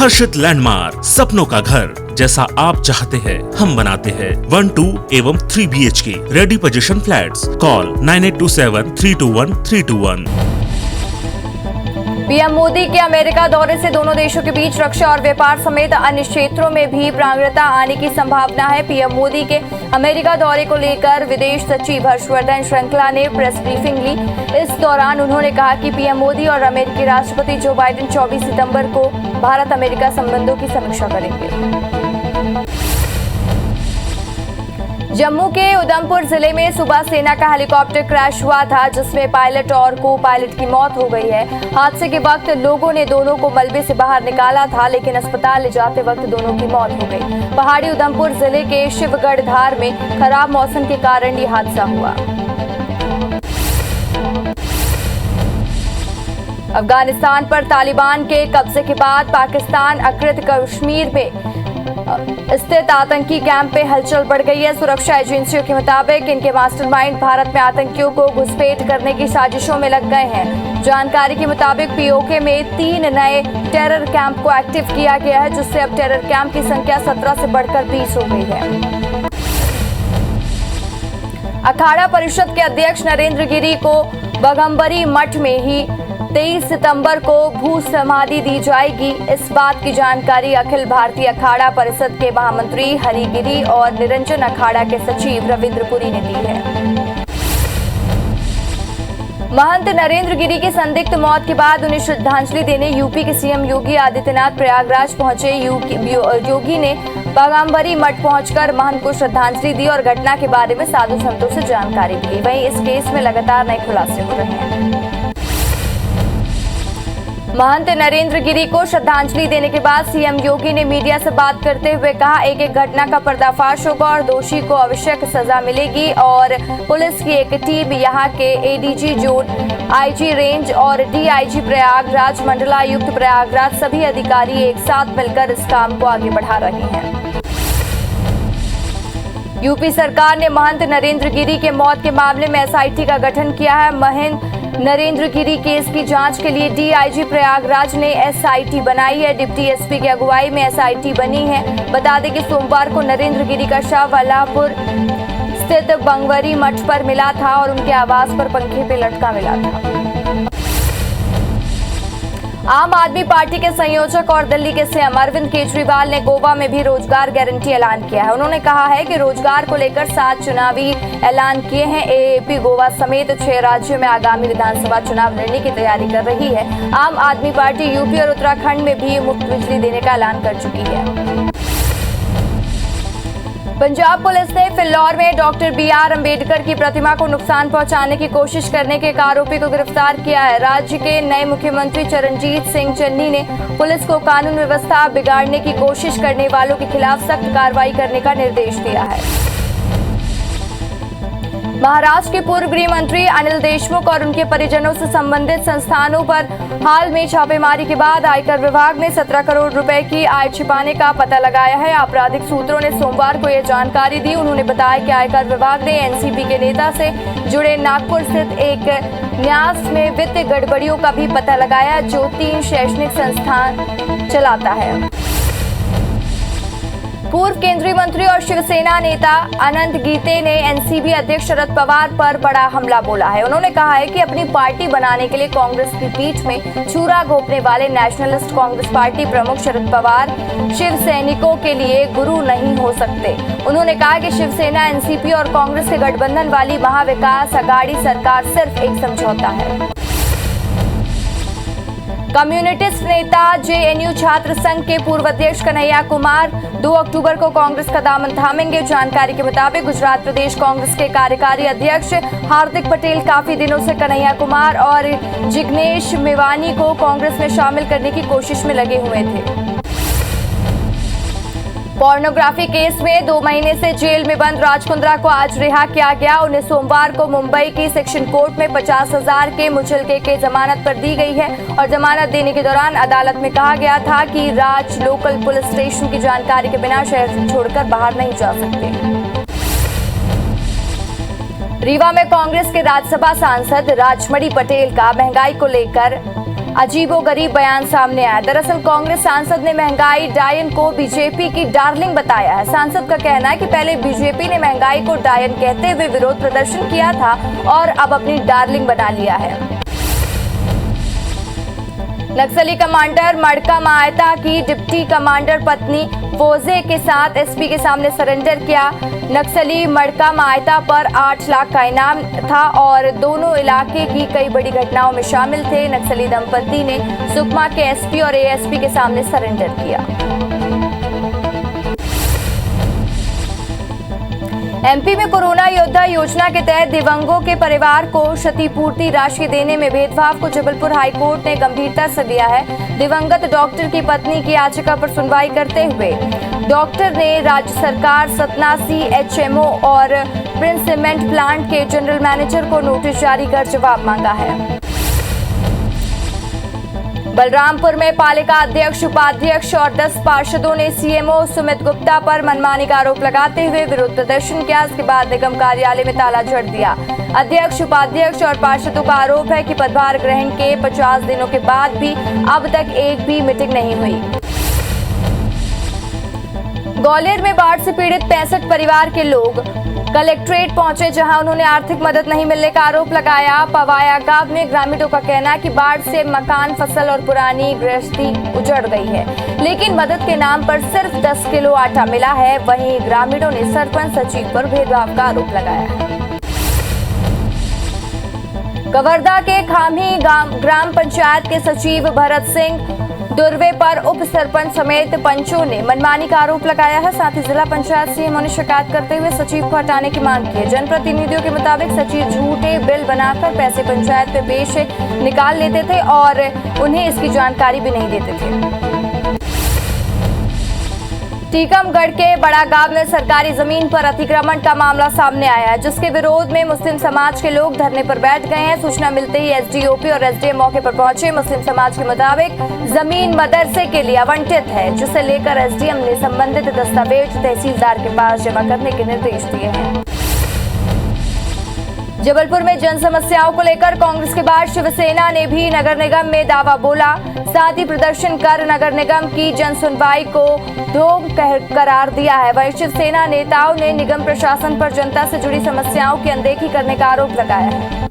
हर्षित landmark, सपनों का घर जैसा आप चाहते हैं हम बनाते हैं। 1, 2 एवं 3 BHK ready position flats. Call 9827321321। PM Modi के अमेरिका दौरे से दोनों देशों के बीच रक्षा और व्यापार समेत अन्य क्षेत्रों में भी प्रांगणता आने की संभावना है। पीएम मोदी के अमेरिका दौरे को लेकर विदेश सचिव हर्षवर्धन श्रृंखला ने प्रेस ब्रीफिंग ली। इस दौरान उन्होंने कहा कि पीएम मोदी और अमेरिकी राष्ट्रपति जो बाइडेन 24 सितंबर को भारत अमेरिका संबंधों की समीक्षा करेंगे। जम्मू के उधमपुर जिले में सुबह सेना का हेलीकॉप्टर क्रैश हुआ था, जिसमें पायलट और को पायलट की मौत हो गई है। हादसे के वक्त लोगों ने दोनों को मलबे से बाहर निकाला था, लेकिन अस्पताल ले जाते वक्त दोनों की मौत हो गई। पहाड़ी उधमपुर जिले के शिवगढ़ धार में खराब मौसम के कारण ये हादसा हुआ। अफगानिस्तान पर तालिबान के कब्जे के बाद पाकिस्तान अधिकृत कश्मीर में स्थित आतंकी कैंप पे हलचल बढ़ गई है। सुरक्षा एजेंसियों के मुताबिक इनके मास्टरमाइंड भारत में आतंकियों को घुसपैठ करने की साजिशों में लग गए हैं। जानकारी के मुताबिक पीओके में 3 नए टेरर कैंप को एक्टिव किया गया है, जिससे अब टेरर कैंप की संख्या 17 से बढ़कर 20 हो गई है। अखाड़ा परिषद के अध्यक्ष नरेंद्र गिरी को बगम्बरी मठ में ही 23 सितंबर को भू समाधि दी जाएगी। इस बात की जानकारी अखिल भारतीय अखाड़ा परिषद के महामंत्री हरिगिरी और निरंजन अखाड़ा के सचिव रविंद्र पुरी ने दी है। महंत नरेंद्र गिरी की संदिग्ध मौत के बाद उन्हें श्रद्धांजलि देने यूपी के सीएम योगी आदित्यनाथ प्रयागराज पहुंचे। योगी ने बागाम्बरी मठ पहुंचकर महंत को श्रद्धांजलि दी और घटना के बारे में साधु संतों से जानकारी दी। वहीं इस केस में लगातार नए खुलासे हो रहे हैं। महंत नरेंद्र गिरी को श्रद्धांजलि देने के बाद सीएम योगी ने मीडिया से बात करते हुए कहा, एक घटना का पर्दाफाश होगा और दोषी को आवश्यक सजा मिलेगी और पुलिस की एक टीम यहां के एडीजी जोन, आईजी रेंज और डीआईजी प्रयागराज, मंडलायुक्त प्रयागराज सभी अधिकारी एक साथ मिलकर इस काम को आगे बढ़ा रहे हैं। यूपी सरकार ने महंत नरेंद्र गिरी के मौत के मामले में एसआईटी का गठन किया है। महंत नरेंद्र गिरी केस की जांच के लिए डीआईजी प्रयागराज ने एसआईटी बनाई है। डिप्टी एसपी की अगुवाई में एसआईटी बनी है। बता दें कि सोमवार को नरेंद्र गिरी का शव वल्लापुर स्थित बंगवरी मठ पर मिला था और उनके आवास पर पंखे पे लटका मिला था। आम आदमी पार्टी के संयोजक और दिल्ली के सीएम अरविंद केजरीवाल ने गोवा में भी रोजगार गारंटी ऐलान किया है। उन्होंने कहा है कि रोजगार को लेकर 7 चुनावी ऐलान किए हैं। एएपी गोवा समेत 6 राज्यों में आगामी विधानसभा चुनाव लड़ने की तैयारी कर रही है। आम आदमी पार्टी यूपी और उत्तराखंड में भी मुफ्त बिजली देने का ऐलान कर चुकी है। पंजाब पुलिस ने फिल्लौर में डॉक्टर BR अम्बेडकर की प्रतिमा को नुकसान पहुंचाने की कोशिश करने के एक आरोपी को गिरफ्तार किया है। राज्य के नए मुख्यमंत्री चरणजीत सिंह चन्नी ने पुलिस को कानून व्यवस्था बिगाड़ने की कोशिश करने वालों के खिलाफ सख्त कार्रवाई करने का निर्देश दिया है। महाराष्ट्र के पूर्व गृह मंत्री अनिल देशमुख और उनके परिजनों से संबंधित संस्थानों पर हाल में छापेमारी के बाद आयकर विभाग ने 17 करोड़ रुपए की आय छिपाने का पता लगाया है। आपराधिक सूत्रों ने सोमवार को यह जानकारी दी। उन्होंने बताया कि आयकर विभाग ने एनसीपी के नेता से जुड़े नागपुर स्थित एक न्यास में वित्तीय गड़बड़ियों का भी पता लगाया, जो 3 शैक्षणिक संस्थान चलाता है। पूर्व केंद्रीय मंत्री और शिवसेना नेता अनंत गीते ने एनसीबी अध्यक्ष शरद पवार पर बड़ा हमला बोला है। उन्होंने कहा है कि अपनी पार्टी बनाने के लिए कांग्रेस की पीठ में छुरा घोंपने वाले नेशनलिस्ट कांग्रेस पार्टी प्रमुख शरद पवार शिव सैनिकों के लिए गुरु नहीं हो सकते। उन्होंने कहा कि शिवसेना, एनसीपी और कांग्रेस के गठबंधन वाली महाविकास अघाड़ी सरकार सिर्फ एक समझौता है। कम्युनिस्ट नेता जेएनयू छात्र संघ के पूर्व अध्यक्ष कन्हैया कुमार 2 अक्टूबर को कांग्रेस का दामन थामेंगे। जानकारी के मुताबिक गुजरात प्रदेश कांग्रेस के कार्यकारी अध्यक्ष हार्दिक पटेल काफी दिनों से कन्हैया कुमार और जिग्नेश मेवानी को कांग्रेस में शामिल करने की कोशिश में लगे हुए थे। पोर्नोग्राफी केस में 2 महीने से जेल में बंद राज कुंद्रा को आज रिहा किया गया। उन्हें सोमवार को मुंबई की सेक्शन कोर्ट में 50,000 के मुचलके के जमानत पर दी गई है और जमानत देने के दौरान अदालत में कहा गया था कि राज लोकल पुलिस स्टेशन की जानकारी के बिना शहर छोड़कर बाहर नहीं जा सकते। रीवा में कांग्रेस के राज्यसभा सांसद राजमणि पटेल का महंगाई को लेकर अजीबोगरीब बयान सामने आया। दरअसल कांग्रेस सांसद ने महंगाई डायन को बीजेपी की डार्लिंग बताया है। सांसद का कहना है कि पहले बीजेपी ने महंगाई को डायन कहते हुए विरोध प्रदर्शन किया था और अब अपनी डार्लिंग बना लिया है। नक्सली कमांडर मड़का मायता की डिप्टी कमांडर पत्नी फोजे के साथ एसपी के सामने सरेंडर किया। नक्सली मड़का मायता पर 8 लाख का इनाम था और दोनों इलाके की कई बड़ी घटनाओं में शामिल थे। नक्सली दंपति ने सुकमा के एसपी और एएसपी के सामने सरेंडर किया। एमपी में कोरोना योद्धा योजना के तहत दिव्यांगों के परिवार को क्षतिपूर्ति राशि देने में भेदभाव को जबलपुर हाईकोर्ट ने गंभीरता से लिया है। दिवंगत डॉक्टर की पत्नी की याचिका पर सुनवाई करते हुए डॉक्टर ने राज्य सरकार, सतना सीएचएमओ और प्रिंस सीमेंट प्लांट के जनरल मैनेजर को नोटिस जारी कर जवाब मांगा है। बलरामपुर में पालिका अध्यक्ष, उपाध्यक्ष और 10 पार्षदों ने सीएमओ सुमित गुप्ता पर मनमानी का आरोप लगाते हुए विरोध प्रदर्शन किया। इसके बाद निगम कार्यालय में ताला जड़ दिया। अध्यक्ष, उपाध्यक्ष और पार्षदों का आरोप है कि पदभार ग्रहण के 50 दिनों के बाद भी अब तक एक भी मीटिंग नहीं हुई। ग्वालियर में बाढ़ से पीड़ित 65 परिवार के लोग कलेक्ट्रेट पहुंचे, जहां उन्होंने आर्थिक मदद नहीं मिलने का आरोप लगाया। पवाया गांव में ग्रामीणों का कहना है कि बाढ़ से मकान, फसल और पुरानी गृहस्थी उजड़ गई है, लेकिन मदद के नाम पर सिर्फ 10 किलो आटा मिला है। वहीं ग्रामीणों ने सरपंच सचिव पर भेदभाव का आरोप लगाया है। कवर्धा के खामी ग्राम पंचायत के सचिव भरत सिंह दुर्वे पर उप सरपंच समेत पंचों ने मनमानी का आरोप लगाया है। साथ ही जिला पंचायत सीएमओ ने शिकायत करते हुए सचिव को हटाने की मांग की है। जनप्रतिनिधियों के मुताबिक सचिव झूठे बिल बनाकर पैसे पंचायत पे पेश निकाल लेते थे और उन्हें इसकी जानकारी भी नहीं देते थे। टीकमगढ़ के बड़ा गांव में सरकारी जमीन पर अतिक्रमण का मामला सामने आया है, जिसके विरोध में मुस्लिम समाज के लोग धरने पर बैठ गए हैं। सूचना मिलते ही एसडीओपी और एसडीएम मौके पर पहुंचे। मुस्लिम समाज के मुताबिक जमीन मदरसे के लिए आवंटित है, जिसे लेकर एसडीएम ने संबंधित दस्तावेज तहसीलदार के पास जमा करने के निर्देश दिए हैं। जबलपुर में जन समस्याओं को लेकर कांग्रेस के बाद शिवसेना ने भी नगर निगम में दावा बोला। साथ ही प्रदर्शन कर नगर निगम की जन सुनवाई को ढोंग करार दिया है। वहीं शिवसेना नेताओं ने निगम प्रशासन पर जनता से जुड़ी समस्याओं की अनदेखी करने का आरोप लगाया है।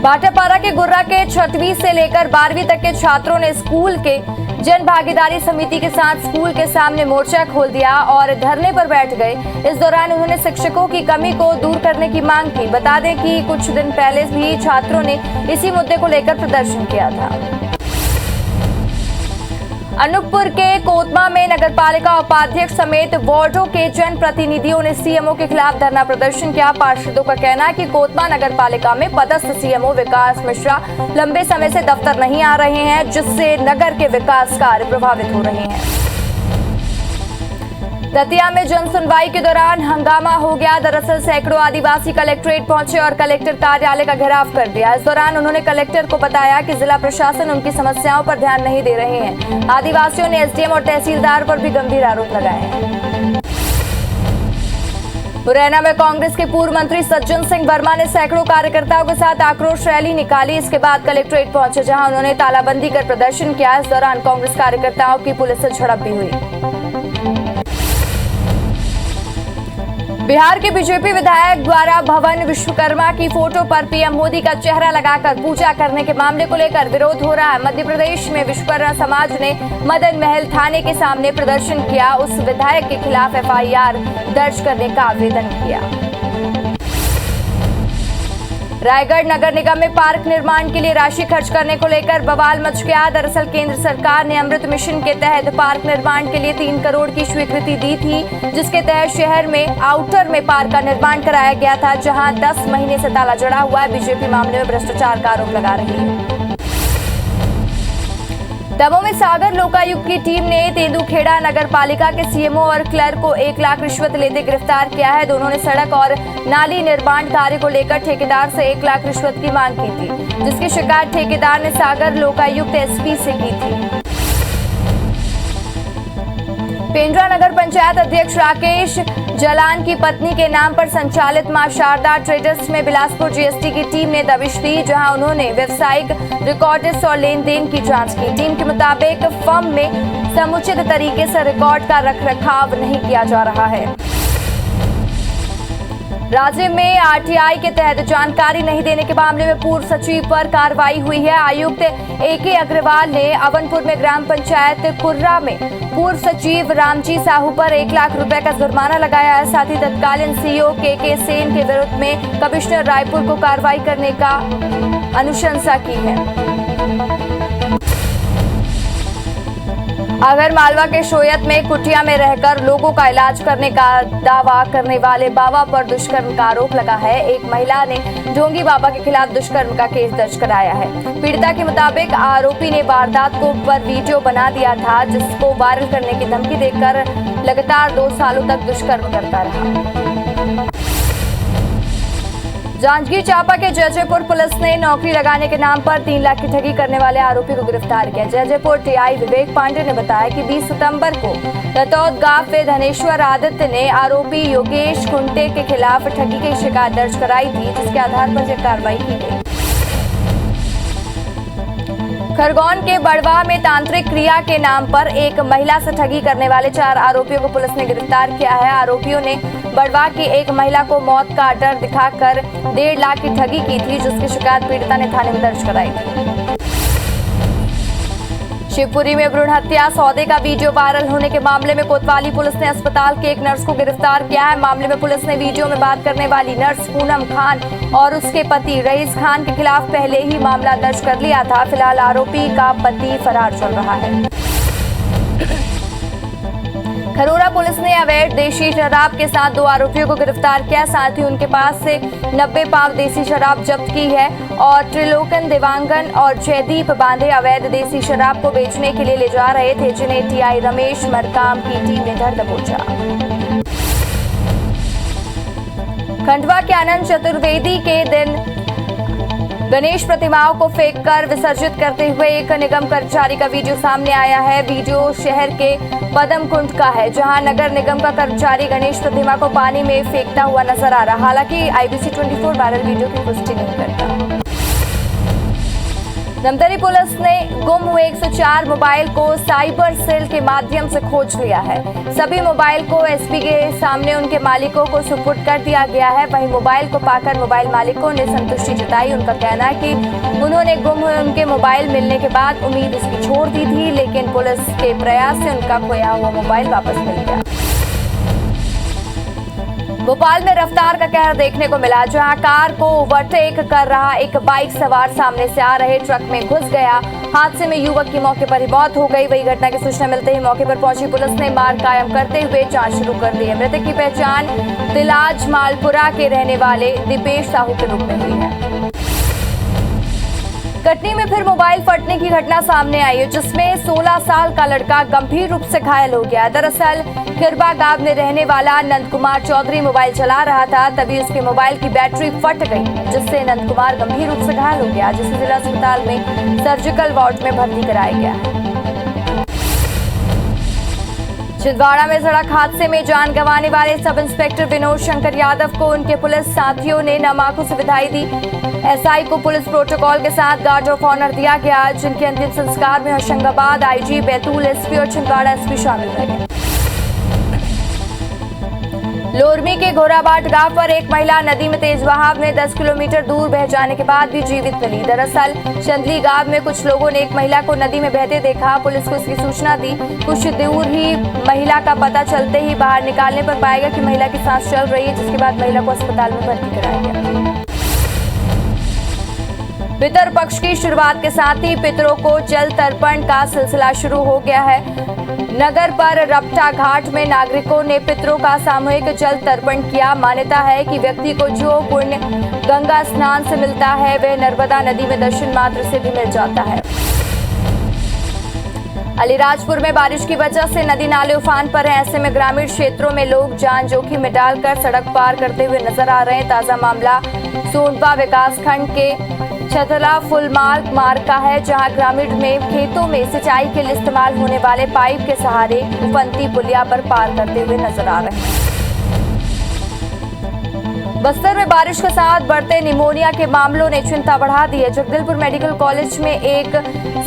भाटापारा के गुर्रा के 6वीं से लेकर 12वीं तक के छात्रों ने स्कूल के जन भागीदारी समिति के साथ स्कूल के सामने मोर्चा खोल दिया और धरने पर बैठ गए। इस दौरान उन्होंने शिक्षकों की कमी को दूर करने की मांग की। बता दें कि कुछ दिन पहले भी छात्रों ने इसी मुद्दे को लेकर प्रदर्शन किया था। अनूपपुर के कोतमा में नगरपालिका उपाध्यक्ष समेत वार्डों के जन प्रतिनिधियों ने सीएमओ के खिलाफ धरना प्रदर्शन किया। पार्षदों का कहना है कि कोतमा नगरपालिका में पदस्थ सीएमओ विकास मिश्रा लंबे समय से दफ्तर नहीं आ रहे हैं, जिससे नगर के विकास कार्य प्रभावित हो रहे हैं। दतिया में जन सुनवाई के दौरान हंगामा हो गया। दरअसल सैकड़ों आदिवासी कलेक्ट्रेट पहुंचे और कलेक्टर कार्यालय का घेराव कर दिया। इस दौरान उन्होंने कलेक्टर को बताया कि जिला प्रशासन उनकी समस्याओं पर ध्यान नहीं दे रहे हैं। आदिवासियों ने एसडीएम और तहसीलदार पर भी गंभीर आरोप लगाए हैं। मुरैना में कांग्रेस के पूर्व मंत्री सज्जन सिंह वर्मा ने सैकड़ों कार्यकर्ताओं के साथ आक्रोश रैली निकाली। इसके बाद कलेक्ट्रेट पहुंचे, जहां उन्होंने तालाबंदी कर प्रदर्शन किया। इस दौरान कांग्रेस कार्यकर्ताओं की पुलिस से झड़प भी हुई। बिहार के बीजेपी विधायक द्वारा भवन विश्वकर्मा की फोटो पर पीएम मोदी का चेहरा लगाकर पूजा करने के मामले को लेकर विरोध हो रहा है। मध्य प्रदेश में विश्वकर्मा समाज ने मदन महल थाने के सामने प्रदर्शन किया। उस विधायक के खिलाफ एफआईआर दर्ज करने का आवेदन किया। रायगढ़ नगर निगम में पार्क निर्माण के लिए राशि खर्च करने को लेकर बवाल मच गया। दरअसल केंद्र सरकार ने अमृत मिशन के तहत पार्क निर्माण के लिए 3 करोड़ की स्वीकृति दी थी, जिसके तहत शहर में आउटर में पार्क का निर्माण कराया गया था, जहां 10 महीने से ताला जड़ा हुआ है। बीजेपी मामले में भ्रष्टाचार का आरोप लगा रही है। दमोह में सागर लोकायुक्त की टीम ने तेंदुखेड़ा नगर पालिका के सीएमओ और क्लर्क को 1 लाख रिश्वत लेते गिरफ्तार किया है। दोनों ने सड़क और नाली निर्माण कार्य को लेकर ठेकेदार से 1 लाख रिश्वत की मांग की थी, जिसकी शिकायत ठेकेदार ने सागर लोकायुक्त एसपी से की थी। पेंड्रा नगर पंचायत अध्यक्ष राकेश जलान की पत्नी के नाम पर संचालित मां शारदा ट्रेडर्स में बिलासपुर जीएसटी की टीम ने दबिश दी, जहां उन्होंने व्यवसायिक रिकॉर्ड्स और लेन देन की जांच की। टीम के मुताबिक फर्म में समुचित तरीके से रिकॉर्ड का रखरखाव नहीं किया जा रहा है। राज्य में आरटीआई के तहत जानकारी नहीं देने के मामले में पूर्व सचिव पर कार्रवाई हुई है। आयुक्त एके अग्रवाल ने अवनपुर में ग्राम पंचायत कुर्रा में पूर्व सचिव रामजी साहू पर 1 लाख रुपए का जुर्माना लगाया है। साथ ही तत्कालीन सीईओ के सेन के विरुद्ध में कमिश्नर रायपुर को कार्रवाई करने का अनुशंसा की है। आगरमालवा के शोयत में कुटिया में रहकर लोगों का इलाज करने का दावा करने वाले बाबा पर दुष्कर्म का आरोप लगा है। एक महिला ने ढोंगी बाबा के खिलाफ दुष्कर्म का केस दर्ज कराया है। पीड़िता के मुताबिक आरोपी ने वारदात को पर वीडियो बना दिया था, जिसको वायरल करने की धमकी देकर लगातार 2 सालों तक दुष्कर्म करता रहा। जांजगीर चांपा के जयजयपुर पुलिस ने नौकरी लगाने के नाम पर 3 लाख की ठगी करने वाले आरोपी को गिरफ्तार किया। जयजयपुर टीआई विवेक पांडे ने बताया कि 20 सितंबर को रतौद गांव में धनेश्वर आदित्य ने आरोपी योगेश कुंटे के खिलाफ ठगी की शिकायत दर्ज कराई थी, जिसके आधार पर यह कार्रवाई की गई। खरगोन के बड़वा में तांत्रिक क्रिया के नाम पर एक महिला से ठगी करने वाले 4 आरोपियों को पुलिस ने गिरफ्तार किया है। आरोपियों ने बड़वा की एक महिला को मौत का डर दिखाकर 1.5 लाख की ठगी की थी, जिसकी शिकायत पीड़िता ने थाने में दर्ज कराई थी। शिवपुरी में भ्रूण हत्या सौदे का वीडियो वायरल होने के मामले में कोतवाली पुलिस ने अस्पताल के एक नर्स को गिरफ्तार किया है। मामले में पुलिस ने वीडियो में बात करने वाली नर्स पूनम खान और उसके पति रईस खान के खिलाफ पहले ही मामला दर्ज कर लिया था। फिलहाल आरोपी का पति फरार चल रहा है। खरोरा पुलिस ने अवैध देशी शराब के साथ 2 आरोपियों को गिरफ्तार किया। साथ ही उनके पास से 90 पाव देसी शराब जब्त की है और त्रिलोकन देवांगन और जयदीप बांधे अवैध देसी शराब को बेचने के लिए ले जा रहे थे, जिन्हें टीआई रमेश मरकाम की टीम ने धर दबोचा। खंडवा के अनंत चतुर्वेदी के दिन गणेश प्रतिमाओं को फेंककर विसर्जित करते हुए एक निगम कर्मचारी का वीडियो सामने आया है। वीडियो शहर के पदम कुंड का है, जहां नगर निगम का कर्मचारी गणेश प्रतिमा को पानी में फेंकता हुआ नजर आ रहा। हालांकि IBC 24 वायरल वीडियो की पुष्टि नहीं करता। धमतरी पुलिस ने गुम हुए 104 मोबाइल को साइबर सेल के माध्यम से खोज लिया है। सभी मोबाइल को एसपी के सामने उनके मालिकों को सुपुर्द कर दिया गया है। वहीं मोबाइल को पाकर मोबाइल मालिकों ने संतुष्टि जताई। उनका कहना है कि उन्होंने गुम हुए उनके मोबाइल मिलने के बाद उम्मीद इसकी छोड़ दी थी, लेकिन पुलिस के प्रयास से उनका खोया हुआ मोबाइल वापस मिल गया। भोपाल में रफ्तार का कहर देखने को मिला, जहां कार को ओवरटेक कर रहा एक बाइक सवार सामने से आ रहे ट्रक में घुस गया। हादसे में युवक की मौके पर ही मौत हो गई। वही घटना की सूचना मिलते ही मौके पर पहुंची पुलिस ने मार्ग कायम करते हुए जांच शुरू कर दी है। मृतक की पहचान तिलाज मालपुरा के रहने वाले दीपेश साहू के रूप में हुई है। कटनी में फिर मोबाइल फटने की घटना सामने आई है, जिसमें 16 साल का लड़का गंभीर रूप से घायल हो गया। दरअसल किरबा गांव में रहने वाला नंद कुमार चौधरी मोबाइल चला रहा था, तभी उसके मोबाइल की बैटरी फट गई, जिससे नंद कुमार गंभीर रूप से घायल हो गया, जिसे जिला अस्पताल में सर्जिकल वार्ड में भर्ती कराया गया है। छिंदवाड़ा में सड़क हादसे में जान गंवाने वाले सब इंस्पेक्टर विनोद शंकर यादव को उनके पुलिस साथियों ने नम आंखों से विदाई दी। एसआई को पुलिस प्रोटोकॉल के साथ गार्ड ऑफ ऑनर दिया गया, जिनके अंतिम संस्कार में होशंगाबाद आईजी, बैतूल एसपी और छिंदवाड़ा एसपी शामिल रहे। लोरमी के घोराबाट गांव पर एक महिला नदी में तेज बहाव में 10 किलोमीटर दूर बह जाने के बाद भी जीवित मिली। दरअसल चंदली गांव में कुछ लोगों ने एक महिला को नदी में बहते देखा। पुलिस को इसकी सूचना दी। कुछ दूर ही महिला का पता चलते ही बाहर निकालने पर पाया गया कि महिला की सांस चल रही है, जिसके बाद महिला को अस्पताल में भर्ती कराया गया। पितर पक्ष की शुरुआत के साथ ही पितरों को जल तर्पण का सिलसिला शुरू हो गया है। नगर पर रपटा घाट में नागरिकों ने पितरों का सामूहिक जल तर्पण किया। मान्यता है कि व्यक्ति को जो पुण्य गंगा स्नान से मिलता है, वह नर्मदा नदी में दर्शन मात्र से भी मिल जाता है। अलीराजपुर में बारिश की वजह से नदी नाले उफान पर हैं। ऐसे में ग्रामीण क्षेत्रों में लोग जान जोखिम में डालकर सड़क पार करते हुए नजर आ रहे हैं। ताजा मामला सोंडवा विकास खंड के छतला फुलमार्ग मार्ग का है, जहां ग्रामीण में खेतों में सिंचाई के लिए इस्तेमाल होने वाले पाइप के सहारे उफनती पुलिया पर पार करते हुए नजर आ रहे हैं। बस्तर में बारिश के साथ बढ़ते निमोनिया के मामलों ने चिंता बढ़ा दी है। जगदलपुर मेडिकल कॉलेज में एक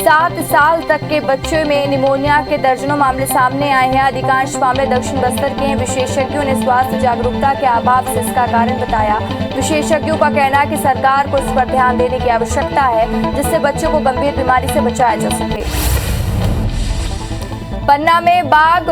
7 साल तक के बच्चे में निमोनिया के दर्जनों मामले सामने आए हैं। अधिकांश मामले दक्षिण बस्तर के हैं। विशेषज्ञों ने स्वास्थ्य जागरूकता के अभाव से इसका कारण बताया। विशेषज्ञों का कहना है कि सरकार को इस पर ध्यान देने की आवश्यकता है, जिससे बच्चों को गंभीर बीमारी से बचाया जा सके। पन्ना में बाघ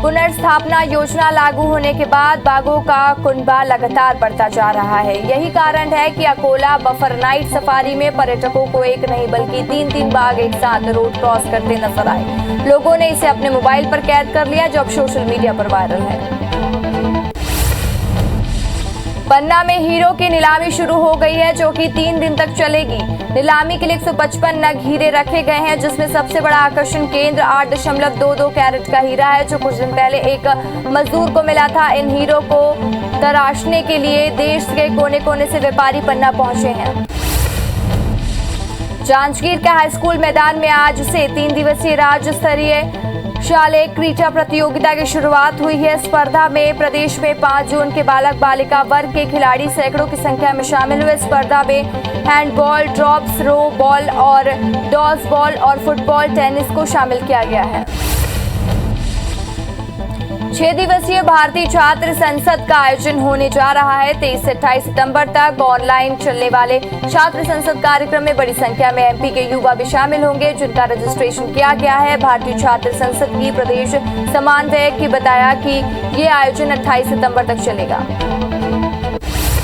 पुनर्स्थापना योजना लागू होने के बाद बाघों का कुनबा लगातार बढ़ता जा रहा है। यही कारण है कि अकोला बफर नाइट सफारी में पर्यटकों को एक नहीं बल्कि 3 बाघ एक साथ रोड क्रॉस करते नजर आए। लोगों ने इसे अपने मोबाइल पर कैद कर लिया, जो अब सोशल मीडिया पर वायरल है। पन्ना में हीरो की नीलामी शुरू हो गई है, जो कि 3 दिन तक चलेगी। नीलामी के लिए 155 नग हीरे रखे गए हैं, जिसमें सबसे बड़ा आकर्षण केंद्र 8.22 कैरेट का हीरा है, जो कुछ दिन पहले एक मजदूर को मिला था। इन हीरो को तराशने के लिए देश के कोने कोने से व्यापारी पन्ना पहुंचे हैं। जांजगीर के हाई स्कूल मैदान में आज से 3 दिवसीय राज्य स्तरीय शालेय क्रीड़ा प्रतियोगिता की शुरुआत हुई है। स्पर्धा में प्रदेश में 5 जोन के बालक बालिका वर्ग के खिलाड़ी सैकड़ों की संख्या में शामिल हुए। स्पर्धा में हैंडबॉल, ड्रॉप थ्रो बॉल और डॉज बॉल और फुटबॉल, टेनिस को शामिल किया गया है। 6 दिवसीय भारतीय छात्र संसद का आयोजन होने जा रहा है। 23 से 28 सितंबर तक ऑनलाइन चलने वाले छात्र संसद कार्यक्रम में बड़ी संख्या में एमपी के युवा भी शामिल होंगे, जिनका रजिस्ट्रेशन किया गया है। भारतीय छात्र संसद की प्रदेश समन्वयक ने बताया कि ये आयोजन 28 सितंबर तक चलेगा।